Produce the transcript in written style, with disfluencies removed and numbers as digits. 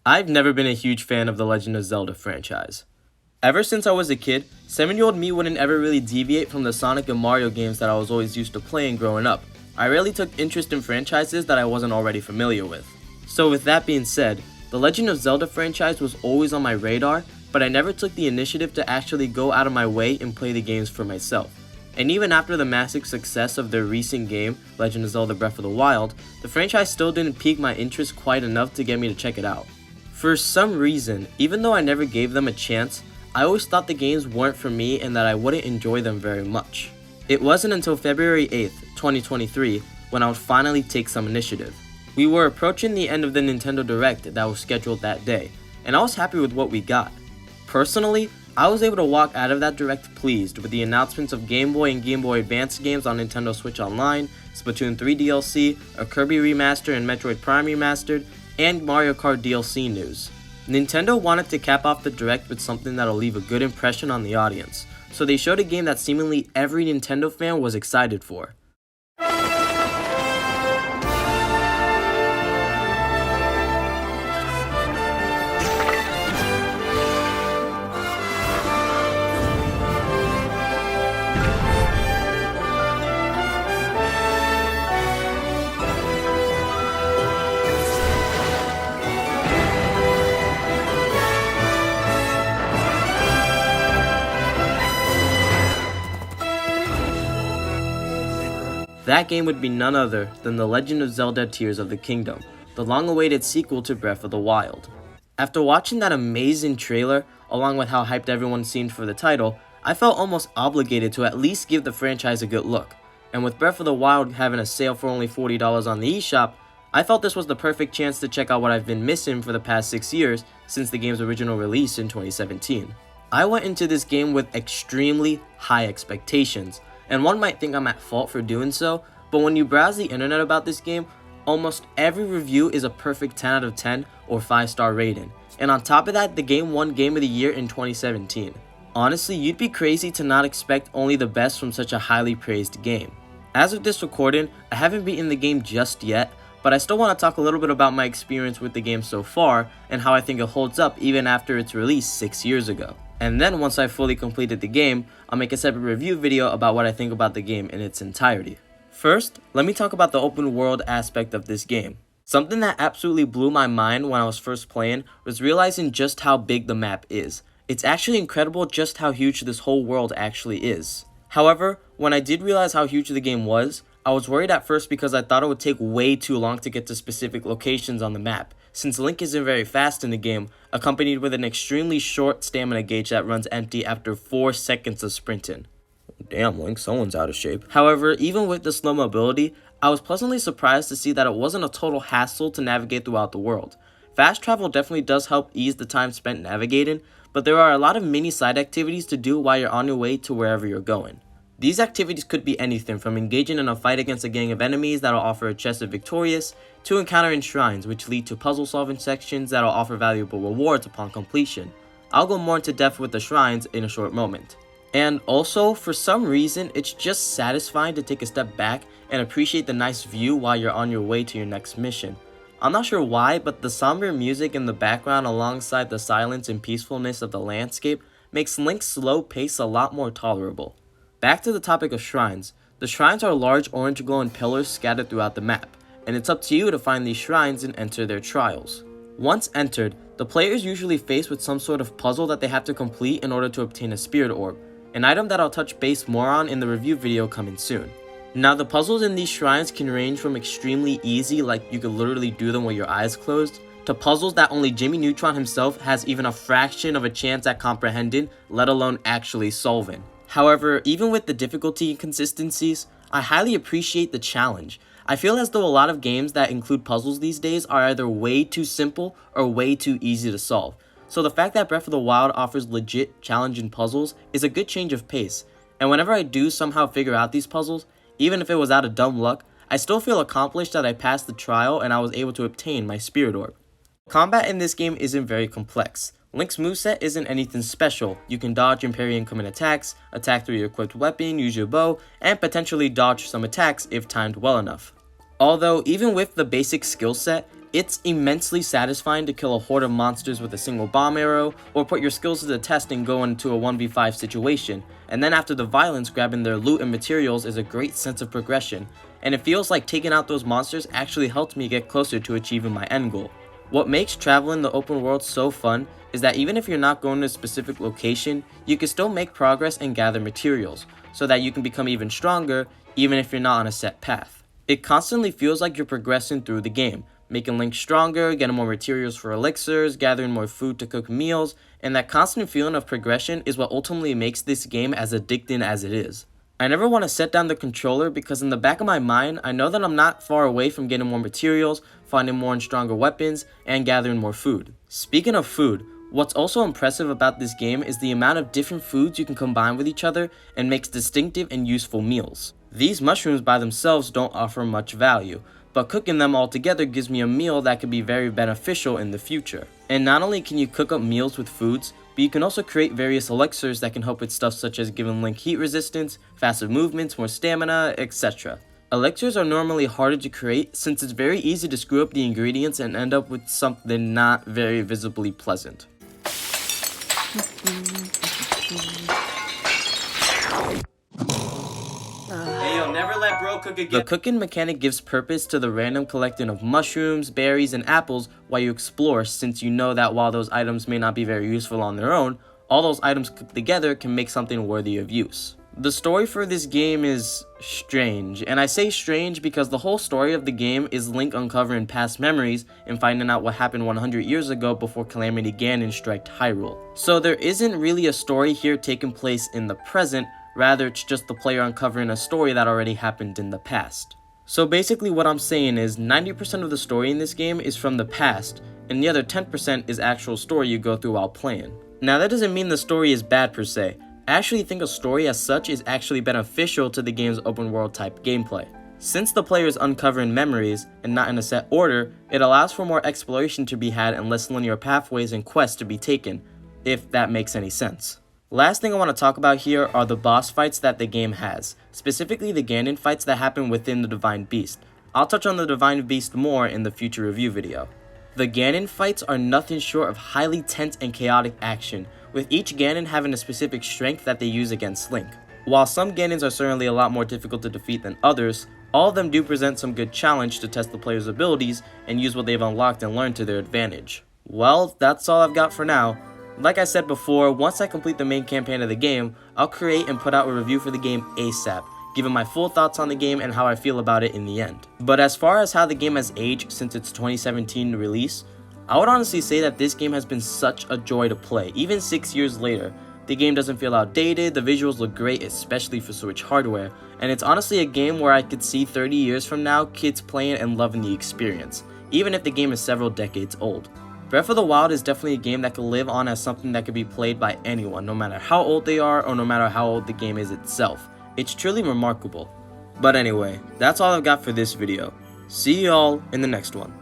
I've never been a huge fan of the Legend of Zelda franchise. Ever since I was a kid, 7-year-old me wouldn't ever really deviate from the Sonic and Mario games that I was always used to playing growing up. I rarely took interest in franchises that I wasn't already familiar with. So with that being said, the Legend of Zelda franchise was always on my radar, but I never took the initiative to actually go out of my way and play the games for myself. And even after the massive success of their recent game, Legend of Zelda Breath of the Wild, the franchise still didn't pique my interest quite enough to get me to check it out. For some reason, even though I never gave them a chance, I always thought the games weren't for me and that I wouldn't enjoy them very much. It wasn't until February 8th, 2023, when I would finally take some initiative. We were approaching the end of the Nintendo Direct that was scheduled that day, and I was happy with what we got. Personally, I was able to walk out of that Direct pleased with the announcements of Game Boy and Game Boy Advance games on Nintendo Switch Online, Splatoon 3 DLC, a Kirby Remaster and Metroid Prime Remastered, and Mario Kart DLC news. Nintendo wanted to cap off the Direct with something that'll leave a good impression on the audience, so they showed a game that seemingly every Nintendo fan was excited for. That game would be none other than The Legend of Zelda Tears of the Kingdom, the long-awaited sequel to Breath of the Wild. After watching that amazing trailer, along with how hyped everyone seemed for the title, I felt almost obligated to at least give the franchise a good look. And with Breath of the Wild having a sale for only $40 on the eShop, I felt this was the perfect chance to check out what I've been missing for the past 6 years since the game's original release in 2017. I went into this game with extremely high expectations, and one might think I'm at fault for doing so, but when you browse the internet about this game, almost every review is a perfect 10 out of 10 or 5-star rating. And on top of that, the game won Game of the Year in 2017. Honestly, you'd be crazy to not expect only the best from such a highly praised game. As of this recording, I haven't beaten the game just yet, but I still want to talk a little bit about my experience with the game so far and how I think it holds up even after its release 6 years ago. And then once I've fully completed the game, I'll make a separate review video about what I think about the game in its entirety. First, let me talk about the open world aspect of this game. Something that absolutely blew my mind when I was first playing was realizing just how big the map is. It's actually incredible just how huge this whole world actually is. However, when I did realize how huge the game was, I was worried at first because I thought it would take way too long to get to specific locations on the map, since Link isn't very fast in the game, accompanied with an extremely short stamina gauge that runs empty after 4 seconds of sprinting. Damn, Link, someone's out of shape. However, even with the slow mobility, I was pleasantly surprised to see that it wasn't a total hassle to navigate throughout the world. Fast travel definitely does help ease the time spent navigating, but there are a lot of mini side activities to do while you're on your way to wherever you're going. These activities could be anything from engaging in a fight against a gang of enemies that'll offer a chest of victorious, to encountering shrines which lead to puzzle solving sections that'll offer valuable rewards upon completion. I'll go more into depth with the shrines in a short moment. And also, for some reason, it's just satisfying to take a step back and appreciate the nice view while you're on your way to your next mission. I'm not sure why, but the somber music in the background alongside the silence and peacefulness of the landscape makes Link's slow pace a lot more tolerable. Back to the topic of shrines. The shrines are large orange glowing pillars scattered throughout the map, and it's up to you to find these shrines and enter their trials. Once entered, the player is usually faced with some sort of puzzle that they have to complete in order to obtain a spirit orb, an item that I'll touch base more on in the review video coming soon. Now, the puzzles in these shrines can range from extremely easy, like you could literally do them with your eyes closed, to puzzles that only Jimmy Neutron himself has even a fraction of a chance at comprehending, let alone actually solving. However, even with the difficulty inconsistencies, I highly appreciate the challenge. I feel as though a lot of games that include puzzles these days are either way too simple or way too easy to solve. So the fact that Breath of the Wild offers legit challenging puzzles is a good change of pace. And whenever I do somehow figure out these puzzles, even if it was out of dumb luck, I still feel accomplished that I passed the trial and I was able to obtain my spirit orb. Combat in this game isn't very complex. Link's moveset isn't anything special. You can dodge and parry incoming attacks, attack through your equipped weapon, use your bow, and potentially dodge some attacks if timed well enough. Although, even with the basic skill set, It's immensely satisfying to kill a horde of monsters with a single bomb arrow, or put your skills to the test and go into a 1v5 situation, and then after the violence, grabbing their loot and materials is a great sense of progression, and it feels like taking out those monsters actually helped me get closer to achieving my end goal. What makes traveling the open world so fun is that even if you're not going to a specific location, you can still make progress and gather materials, so that you can become even stronger even if you're not on a set path. It constantly feels like you're progressing through the game, making Link stronger, getting more materials for elixirs, gathering more food to cook meals, and that constant feeling of progression is what ultimately makes this game as addicting as it is. I never want to set down the controller because in the back of my mind, I know that I'm not far away from getting more materials, finding more and stronger weapons, and gathering more food. Speaking of food, what's also impressive about this game is the amount of different foods you can combine with each other and makes distinctive and useful meals. These mushrooms by themselves don't offer much value, but cooking them all together gives me a meal that could be very beneficial in the future. And not only can you cook up meals with foods, but you can also create various elixirs that can help with stuff such as giving Link heat resistance, faster movements, more stamina, etc. Elixirs are normally harder to create since it's very easy to screw up the ingredients and end up with something not very visibly pleasant. Never let bro cook again. The cooking mechanic gives purpose to the random collecting of mushrooms, berries, and apples while you explore, since you know that while those items may not be very useful on their own, all those items cooked together can make something worthy of use. The story for this game is strange, and I say strange because the whole story of the game is Link uncovering past memories and finding out what happened 100 years ago before Calamity Ganon struck Hyrule. So there isn't really a story here taking place in the present, rather it's just the player uncovering a story that already happened in the past. So basically what I'm saying is 90% of the story in this game is from the past, and the other 10% is actual story you go through while playing. Now that doesn't mean the story is bad per se. I actually think a story as such is actually beneficial to the game's open world type gameplay. Since the player is uncovering memories, and not in a set order, it allows for more exploration to be had and less linear pathways and quests to be taken, if that makes any sense. Last thing I want to talk about here are the boss fights that the game has, specifically the Ganon fights that happen within the Divine Beast. I'll touch on the Divine Beast more in the future review video. The Ganon fights are nothing short of highly tense and chaotic action, with each Ganon having a specific strength that they use against Link. While some Ganons are certainly a lot more difficult to defeat than others, all of them do present some good challenge to test the player's abilities and use what they've unlocked and learned to their advantage. Well, that's all I've got for now. Like I said before, once I complete the main campaign of the game, I'll create and put out a review for the game ASAP, giving my full thoughts on the game and how I feel about it in the end. But as far as how the game has aged since its 2017 release, I would honestly say that this game has been such a joy to play, even 6 years later. The game doesn't feel outdated, the visuals look great, especially for Switch hardware, and it's honestly a game where I could see 30 years from now kids playing and loving the experience, even if the game is several decades old. Breath of the Wild is definitely a game that could live on as something that could be played by anyone, no matter how old they are or no matter how old the game is itself. It's truly remarkable. But anyway, that's all I've got for this video. See y'all in the next one.